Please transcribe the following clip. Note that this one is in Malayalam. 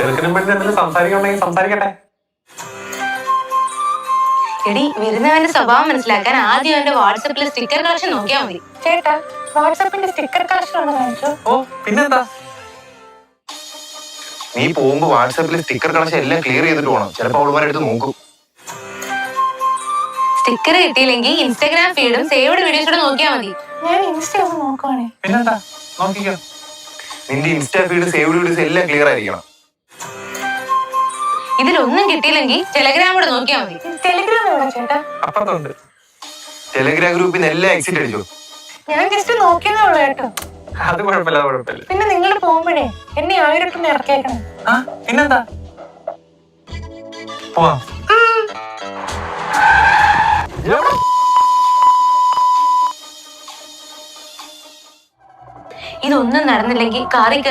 ചെറുക്കനും പെണ്ണിനും എന്തെങ്കിലും സംസാരിക്കണമെങ്കിൽ സംസാരിക്കട്ടെ. എടി, വരുന്നവന്റെ സ്വഭാവം മനസ്സിലാക്കാൻ ആദ്യം അവന്റെ വാട്സാപ്പിൽ സ്റ്റിക്കർ കളക്ഷൻ നോക്കിയാൽ മതി. ചേട്ടാ, വാട്സാപ്പിന്റെ സ്റ്റിക്കർ കളക്ഷൻ ഒന്ന് കാണിച്ചു. ഓ പിന്നെന്താ, നീ പോകുമ്പോ വാട്സാപ്പിൽ സ്റ്റിക്കർ കളക്ഷൻ എല്ലാം ക്ലിയർ ചെയ്തിട്ട് പോകണം. ചിലപ്പോ അവളുമാരെടുത്ത് നോക്കും. സ്റ്റിക്കർ കിട്ടിയില്ലെങ്കിൽ ഇൻസ്റ്റാഗ്രാം ഫീഡും സേവ്ഡ് വീഡിയോസ് കൂടെ നോക്കിയാൽ മതി. ഞാൻ ഇൻസ്റ്റ ഒന്ന് നോക്കുവാണേ. പിന്നെന്താ നോക്കിക്കോ. നിന്റെ ഇൻസ്റ്റാ ഫീഡ് സേവ്ഡ് വീഡിയോസ് എല്ലാം ക്ലിയർ ആയിരിക്കണം. ഇതിലൊന്നും കിട്ടിയില്ലെങ്കിൽ ടെലഗ്രാം കൂടെ നോക്കിയാൽ മതി. ടെലിഗ്രാം എവിടെ ചേട്ടാ? അപ്പുറത്തുണ്ട്. ടെലഗ്രാം ഗ്രൂപ്പിൽ നിന്ന് എല്ലാം എക്സിറ്റ് അടിച്ചു. ഞാൻ ജസ്റ്റ് നോക്കിയതേ ഉള്ളൂ കേട്ടോ. അത് കുഴപ്പമില്ല, അത് കുഴപ്പമില്ല. പിന്നെ നിങ്ങൾ പോകുമ്പോഴേ എന്നെ 1000 ഇറക്കിയേക്കണം. ആ പിന്നെന്താ, പോവാം. ഇതൊന്നും നടന്നില്ലെങ്കിൽ കാറിൽ